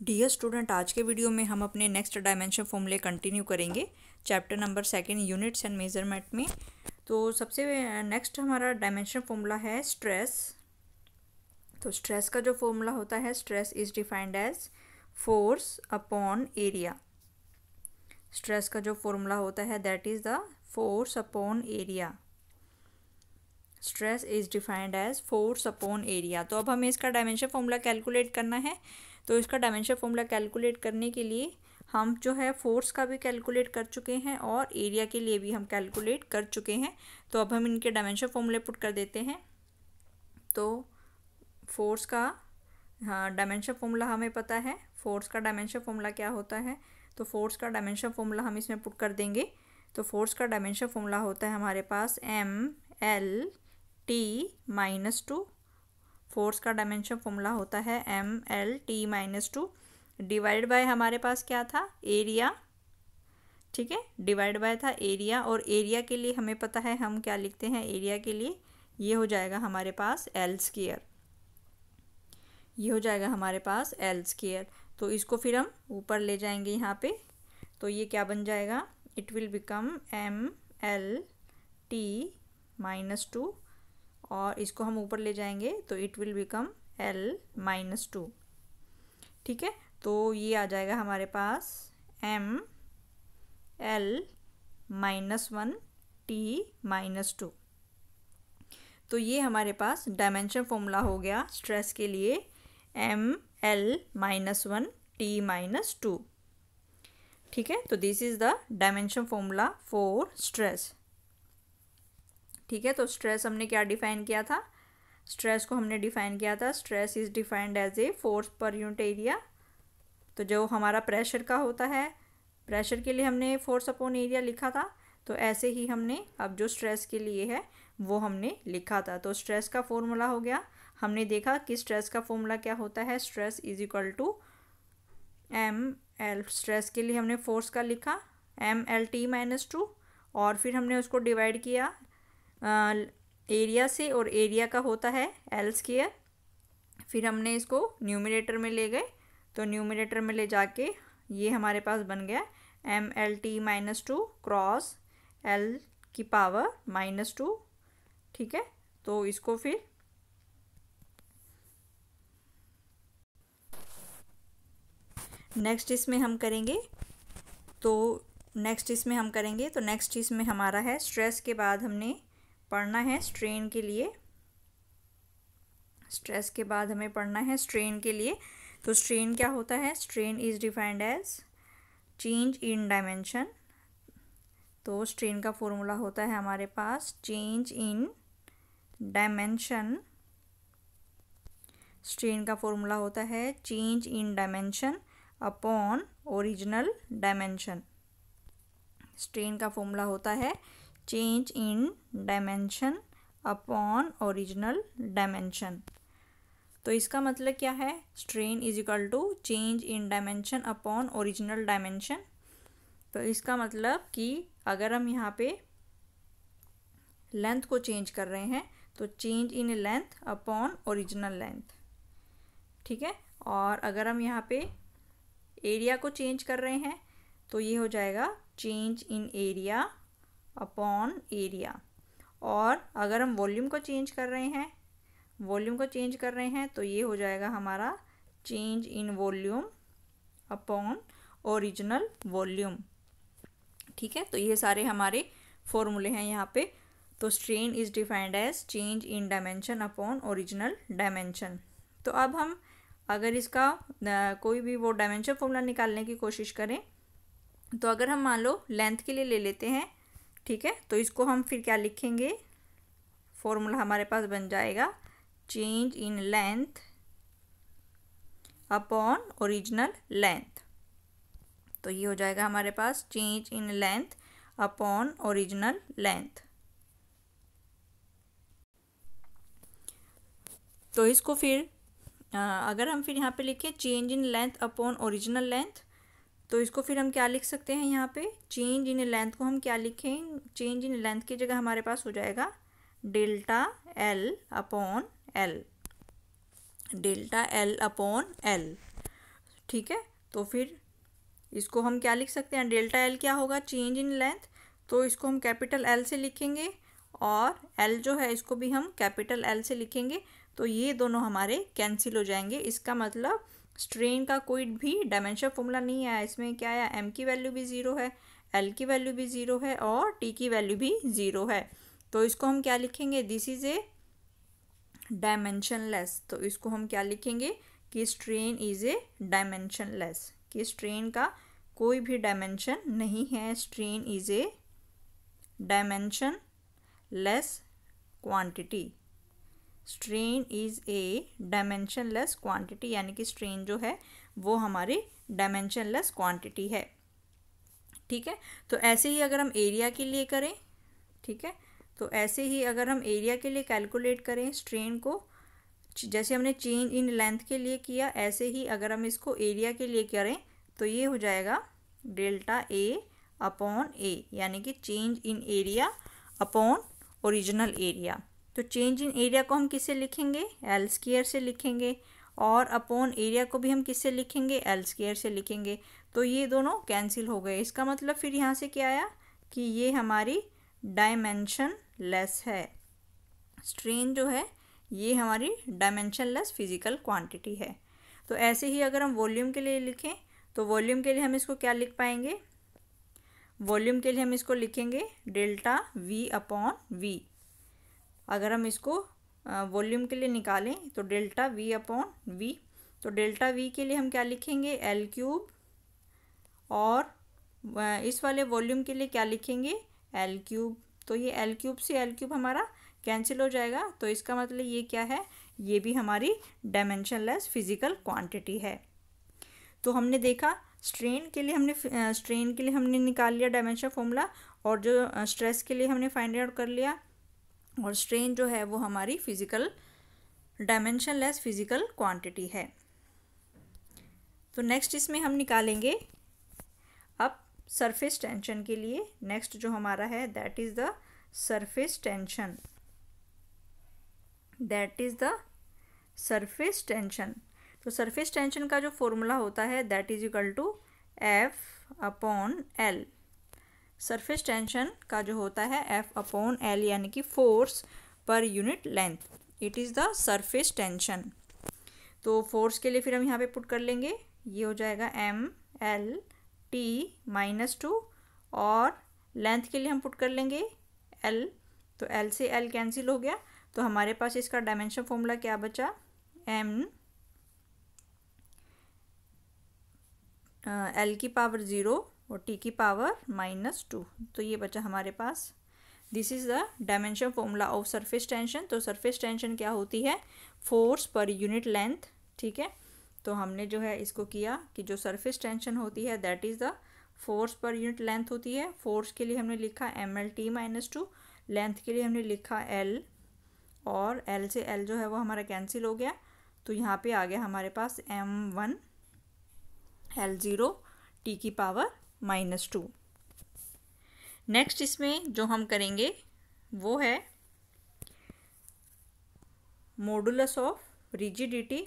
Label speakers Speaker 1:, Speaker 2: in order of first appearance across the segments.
Speaker 1: Dear student, आज के video में हम अपने नेक्स्ट डायमेंशन फॉर्मूले कंटिन्यू करेंगे chapter number 2 units and measurement में। तो सबसे नेक्स्ट हमारा डायमेंशन फॉर्मूला है स्ट्रेस। तो स्ट्रेस का जो फॉर्मूला होता है, stress is defined as force upon area. Stress का जो फॉर्मूला होता है that is the force upon area. Stress is defined as force upon area. तो अब हमें इसका डायमेंशन फॉर्मूला कैलकुलेट करना है। तो इसका डायमेंशन फॉर्मूला कैलकुलेट करने के लिए हम जो है फोर्स का भी कैलकुलेट कर चुके हैं और एरिया के लिए भी हम कैलकुलेट कर चुके हैं। तो अब हम इनके डायमेंशन फॉर्मूले पुट कर देते हैं। तो फोर्स का डायमेंशन फॉर्मूला हमें पता है। फोर्स का डायमेंशन फॉर्मूला क्या होता है? तो फोर्स का डायमेंशन फॉर्मूला हम इसमें पुट कर देंगे। तो फोर्स का डायमेंशन फॉर्मूला होता है हमारे पास ML_T-2। फोर्स का डायमेंशन फॉर्मूला होता है ML_T-2 डिवाइड बाय हमारे पास क्या था? एरिया। ठीक है, डिवाइड बाय था एरिया। और एरिया के लिए हमें पता है हम क्या लिखते हैं। एरिया के लिए ये हो जाएगा हमारे पास L²। ये हो जाएगा हमारे पास L²। तो इसको फिर हम ऊपर ले जाएंगे यहाँ पे। तो ये क्या बन जाएगा? इट विल बिकम ML_T-2 और इसको हम ऊपर ले जाएंगे तो इट विल बिकम L-2। ठीक है, तो ये आ जाएगा हमारे पास ML-1T-2। तो ये हमारे पास डायमेंशन फॉर्मूला हो गया स्ट्रेस के लिए ML-1T-2। ठीक है, तो this is the dimension formula for stress. ठीक है, तो स्ट्रेस हमने क्या डिफाइन किया था? स्ट्रेस को हमने डिफाइन किया था, stress is defined as a force per unit area. तो जो हमारा प्रेशर का होता है, प्रेशर के लिए हमने फोर्स अपॉन एरिया लिखा था। तो ऐसे ही हमने अब जो स्ट्रेस के लिए है वो हमने लिखा था। तो स्ट्रेस का फॉर्मूला हो गया। हमने देखा कि स्ट्रेस का फॉर्मूला क्या होता है। Stress is equal to ML, stress के लिए हमने फोर्स का लिखा ML_T-2 और फिर हमने उसको डिवाइड किया एरिया से और एरिया का होता है L²। फिर हमने इसको न्यूमरेटर में ले गए। तो न्यूमरेटर में ले जाके ये हमारे पास बन गया ML_T-2 क्रॉस L⁻²। ठीक है, तो इसको फिर नेक्स्ट इसमें हम करेंगे। तो नेक्स्ट इसमें हमारा है स्ट्रेस के बाद हमने पढ़ना है स्ट्रेन के लिए। स्ट्रेस के बाद हमें पढ़ना है स्ट्रेन के लिए। तो स्ट्रेन क्या होता है? Strain is defined as change in dimension. तो स्ट्रेन का फॉर्मूला होता है हमारे पास चेंज इन डायमेंशन। स्ट्रेन का फॉर्मूला होता है change in dimension upon original dimension. Strain का फॉर्मूला होता है change in dimension upon original dimension. तो इसका मतलब क्या है? Strain is equal to change in dimension upon original dimension. तो इसका मतलब कि अगर हम यहाँ पे लेंथ को चेंज कर रहे हैं तो change in length upon original length. ठीक है, और अगर हम यहाँ पे एरिया को चेंज कर रहे हैं तो ये हो जाएगा change in area upon area. और अगर हम वॉल्यूम को चेंज कर रहे हैं तो ये हो जाएगा हमारा change in volume upon original volume. ठीक है, तो ये सारे हमारे फॉर्मूले हैं यहाँ पे। तो strain is defined as change in dimension upon original dimension. तो अब हम अगर इसका कोई भी वो डायमेंशन फॉर्मूला निकालने की कोशिश करें तो अगर हम मान लो लेंथ के लिए ले लेते हैं। ठीक है, तो इसको हम फिर क्या लिखेंगे? फॉर्मूला हमारे पास बन जाएगा change in length upon original length. तो ये हो जाएगा हमारे पास change in length upon original length. तो इसको फिर अगर हम फिर यहाँ पे लिखें change in length upon original length तो इसको फिर हम क्या लिख सकते हैं? यहाँ पे चेंज इन लेंथ को हम क्या लिखें? चेंज इन लेंथ की जगह हमारे पास हो जाएगा delta L upon L। Delta L upon L। ठीक है, तो फिर इसको हम क्या लिख सकते हैं, डेल्टा एल क्या होगा, चेंज इन लेंथ, तो इसको हम कैपिटल एल से लिखेंगे और एल जो है इसको भी हम कैपिटल एल से लिखेंगे। तो ये दोनों हमारे कैंसिल हो जाएंगे। इसका मतलब स्ट्रेन का कोई भी डायमेंशन फॉर्मूला नहीं आया, इसमें क्या आया, एम की वैल्यू भी ज़ीरो है, एल की वैल्यू भी ज़ीरो है और टी की वैल्यू भी ज़ीरो है। तो इसको हम क्या लिखेंगे, दिस इज़ ए डायमेंशनलेस। तो इसको हम क्या लिखेंगे कि स्ट्रेन इज़ ए डायमेंशनलेस, कि स्ट्रेन का कोई भी डायमेंशन नहीं है, strain is a dimensionless quantity. Strain is a dimensionless quantity, यानी कि स्ट्रेन जो है वो हमारी डायमेंशनलेस क्वांटिटी है। ठीक है, तो ऐसे ही अगर हम एरिया के लिए करें, ठीक है, तो ऐसे ही अगर हम एरिया के लिए कैलकुलेट करें स्ट्रेन को, जैसे हमने चेंज इन लेंथ के लिए किया, ऐसे ही अगर हम इसको एरिया के लिए करें तो ये हो जाएगा डेल्टा ए अपॉन ए, यानी कि change in area upon original area. तो चेंज इन एरिया को हम किससे लिखेंगे, एल स्क्वायर से लिखेंगे, और अपॉन एरिया को भी हम किससे लिखेंगे, एल स्क्वायर से लिखेंगे। तो ये दोनों कैंसिल हो गए। इसका मतलब फिर यहाँ से क्या आया कि ये हमारी डायमेंशन लेस है, स्ट्रेन जो है ये हमारी डायमेंशन लेस फिजिकल क्वांटिटी है। तो ऐसे ही अगर हम वॉल्यूम के लिए लिखें तो वॉल्यूम के लिए हम इसको क्या लिख पाएंगे, वॉल्यूम के लिए हम इसको लिखेंगे डेल्टा वी अपॉन वी। अगर हम इसको वॉल्यूम के लिए निकालें तो डेल्टा वी अपॉन वी, तो डेल्टा वी के लिए हम क्या लिखेंगे, एल क्यूब, और इस वाले वॉल्यूम के लिए क्या लिखेंगे, एल क्यूब। तो ये एल क्यूब से एल क्यूब हमारा कैंसिल हो जाएगा। तो इसका मतलब ये क्या है, ये भी हमारी डायमेंशनलेस फिजिकल क्वांटिटी है। तो हमने देखा स्ट्रेन के लिए हमने निकाल लिया डायमेंशन फॉर्मूला, और जो स्ट्रेस के लिए हमने फाइंड आउट कर लिया, और स्ट्रेन जो है वो हमारी फिजिकल डायमेंशनलेस फिजिकल क्वांटिटी है। तो नेक्स्ट इसमें हम निकालेंगे अब सरफेस टेंशन के लिए। नेक्स्ट जो हमारा है that is the surface tension, that is the surface tension. तो सरफेस टेंशन का जो फॉर्मूला होता है that is equal to F upon L. Surface tension का जो होता है एफ अपॉन एल, यानी कि force per unit length, it is the surface tension. तो फोर्स के लिए फिर हम यहाँ पे पुट कर लेंगे, ये हो जाएगा एम एल टी -2, और लेंथ के लिए हम पुट कर लेंगे एल। तो एल से एल कैंसिल हो गया, तो हमारे पास इसका डायमेंशन फॉर्मूला क्या बचा, एम एल की पावर 0 और टी की पावर -2। तो ये बचा हमारे पास, this is the dimension formula of surface tension. तो सरफेस टेंशन क्या होती है, फोर्स पर यूनिट लेंथ। ठीक है, तो हमने जो है इसको किया कि जो सरफेस टेंशन होती है that is the force per unit length होती है। फोर्स के लिए हमने लिखा एम एल टी -2, लेंथ के लिए हमने लिखा एल, और एल से एल जो है वो हमारा कैंसिल हो गया। तो यहाँ पे आ गया हमारे पास m1 L0 टी की पावर -2। नेक्स्ट इसमें जो हम करेंगे वो है modulus of rigidity,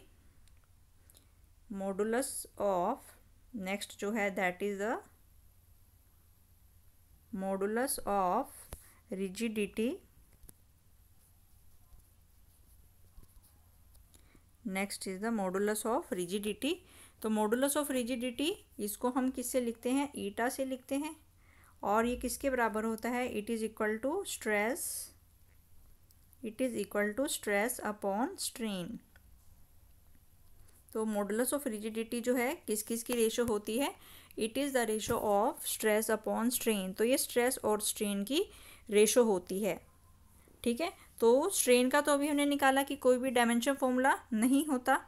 Speaker 1: modulus of, next जो है that is the modulus of rigidity. Next is the modulus of rigidity. तो मॉडुलस ऑफ रिजिडिटी इसको हम किससे लिखते हैं, ईटा से लिखते हैं, और ये किसके बराबर होता है, it is equal to stress, it is equal to stress upon strain. तो मॉडुलस ऑफ रिजिडिटी जो है किस किस की रेशो होती है, it is the ratio of stress upon strain. तो ये स्ट्रेस और स्ट्रेन की रेशो होती है। ठीक है, तो स्ट्रेन का तो अभी हमने निकाला कि कोई भी डायमेंशन फॉर्मूला नहीं होता।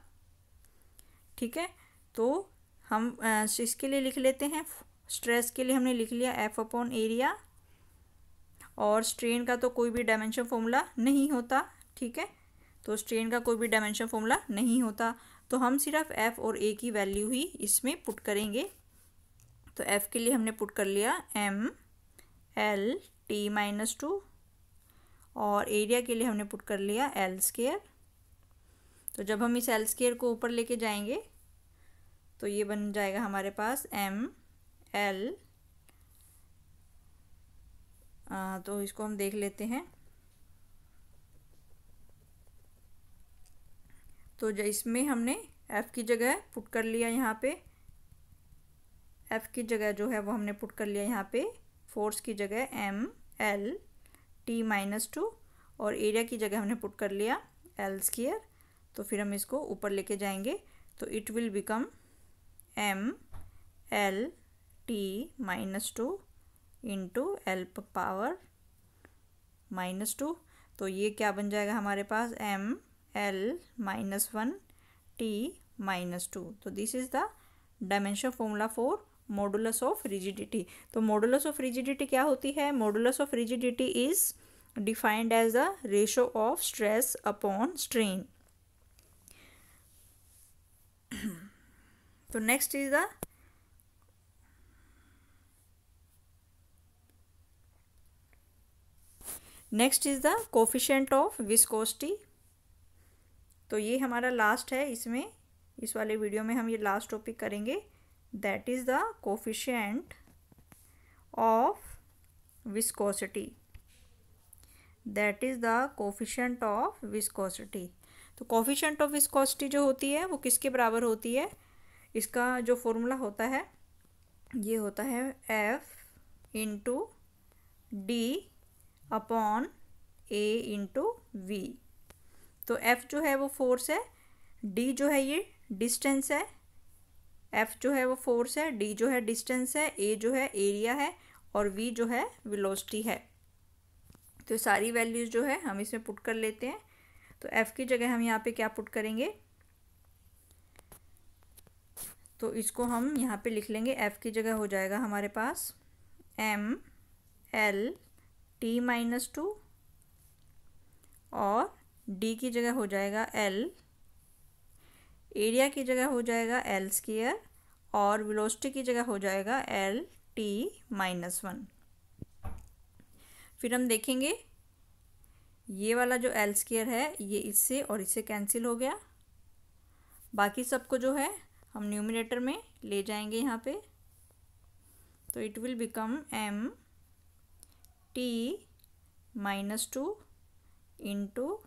Speaker 1: ठीक है, तो हम इसके लिए लिख लेते हैं, स्ट्रेस के लिए हमने लिख लिया एफ अपॉन एरिया, और स्ट्रेन का तो कोई भी डायमेंशन फॉर्मूला नहीं होता। ठीक है, तो स्ट्रेन का कोई भी डायमेंशन फॉर्मूला नहीं होता, तो हम सिर्फ एफ और ए की वैल्यू ही इसमें पुट करेंगे। तो एफ के लिए हमने पुट कर लिया एम एल टी -2, और एरिया के लिए हमने पुट कर लिया एल स्क्वायर। तो जब हम इस एल स्क्वायर को ऊपर लेके जाएंगे तो ये बन जाएगा हमारे पास ml। तो इसको हम देख लेते हैं। तो इसमें हमने F की जगह पुट कर लिया, यहाँ पे F की जगह जो है वो हमने पुट कर लिया यहाँ पे फोर्स की जगह mL/T-2 और एरिया की जगह हमने पुट कर लिया L²। तो फिर हम इसको ऊपर लेके जाएंगे तो it will become mL/T-2 into L⁻⁻²। तो ये क्या बन जाएगा हमारे पास mL-1T-2। तो this is the dimension formula for modulus of rigidity. तो मॉडुलस ऑफ रिजिडिटी क्या होती है? Modulus of rigidity is defined as the ratio of stress upon strain. तो next is the coefficient of viscosity. तो ये हमारा last है, इसमें इस वाले वीडियो में हम ये लास्ट टॉपिक करेंगे, that is the coefficient of viscosity. That is the coefficient of viscosity. तो कोफिशिएंट ऑफ विस्कोसिटी जो होती है वो किसके बराबर होती है? इसका जो फॉर्मूला होता है ये होता है F into D upon A into V। तो F जो है वो फोर्स है, D जो है ये डिस्टेंस है। F जो है वो फोर्स है, D जो है डिस्टेंस है, A जो है एरिया है और V जो है वेलोसिटी है। तो सारी वैल्यूज़ जो है हम इसमें पुट कर लेते हैं। तो F की जगह हम यहाँ पे क्या पुट करेंगे? तो इसको हम यहाँ पे लिख लेंगे, F की जगह हो जाएगा हमारे पास mL/T-2 और D की जगह हो जाएगा L, एरिया की जगह हो जाएगा L² और वेलोसिटी की जगह हो जाएगा L-T-1। फिर हम देखेंगे ये वाला जो L² है ये इससे और इससे कैंसिल हो गया। बाकी सबको जो है हम न्यूमरेटर में ले जाएंगे यहाँ पे। तो it will become mT-2 into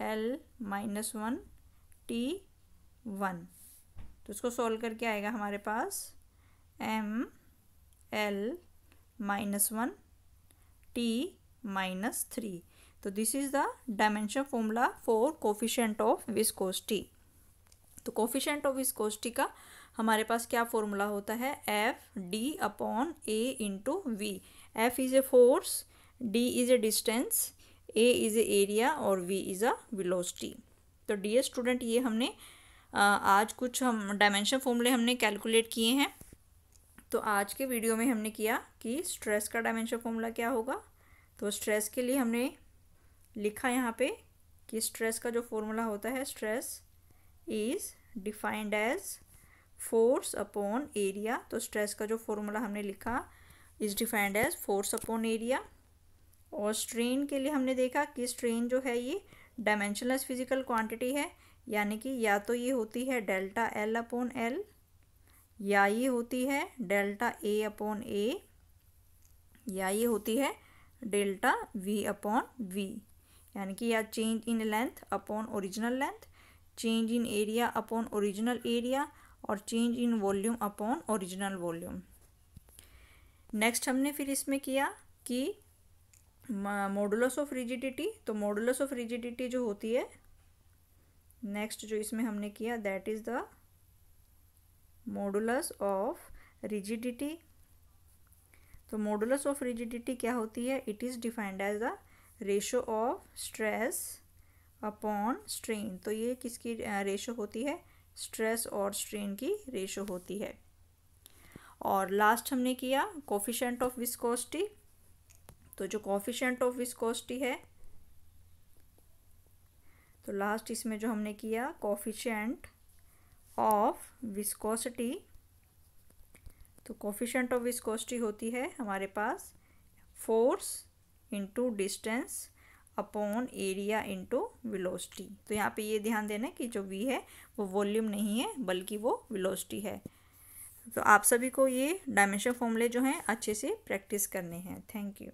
Speaker 1: L-1T1। तो इसको सॉल्व करके आएगा हमारे पास mL-1T-3। तो this is the dimension formula for coefficient of viscosity. तो कोफिशिएंट ऑफ विस्कोसिटी का हमारे पास क्या फॉर्मूला होता है? F/D/A into V। F is a force, D is a distance, A is a area और V इज़ अ वेलोसिटी। तो dear student, ये हमने आज कुछ हम डायमेंशन फॉर्मूले हमने कैलकुलेट किए हैं। तो आज के वीडियो में हमने किया कि स्ट्रेस का डायमेंशन फॉर्मूला क्या होगा। तो स्ट्रेस के लिए हमने लिखा यहाँ पे कि स्ट्रेस का जो फॉर्मूला होता है, stress is defined as force upon area. तो स्ट्रेस का जो फॉर्मूला हमने लिखा is defined as force upon area. और स्ट्रेन के लिए हमने देखा कि स्ट्रेन जो है ये डायमेंशनलेस फिजिकल क्वांटिटी है, यानी कि या तो ये होती है डेल्टा L अपॉन L या ये होती है डेल्टा A अपॉन A या ये होती है डेल्टा V अपॉन V। यानी कि या change in length upon original length, change in area upon original area और change in volume upon original volume. Next हमने फिर इसमें किया कि मॉडुलस ऑफ रिजिडिटी। तो मॉडुलस ऑफ रिजिडिटी जो होती है, नेक्स्ट जो इसमें हमने किया that is the modulus of rigidity. तो मॉडुलस ऑफ रिजिडिटी क्या होती है? It is defined as the ratio of stress upon strain. तो ये किसकी रेशो होती है? स्ट्रेस और स्ट्रेन की रेशो होती है। और लास्ट हमने किया कोफिशिएंट ऑफ विस्कोसिटी। तो जो कोफिशिएंट ऑफ विस्कोसिटी है, तो लास्ट इसमें जो हमने किया कोफिशिएंट ऑफ विस्कोसिटी। तो कोफिशिएंट ऑफ विस्कोसिटी होती है हमारे पास force into distance upon area into velocity. तो यहाँ पे ये ध्यान देना कि जो v है वो वॉल्यूम नहीं है बल्कि वो वेलोसिटी है। तो आप सभी को ये डायमेंशन फॉर्मूले जो हैं अच्छे से प्रैक्टिस करने हैं। Thank you.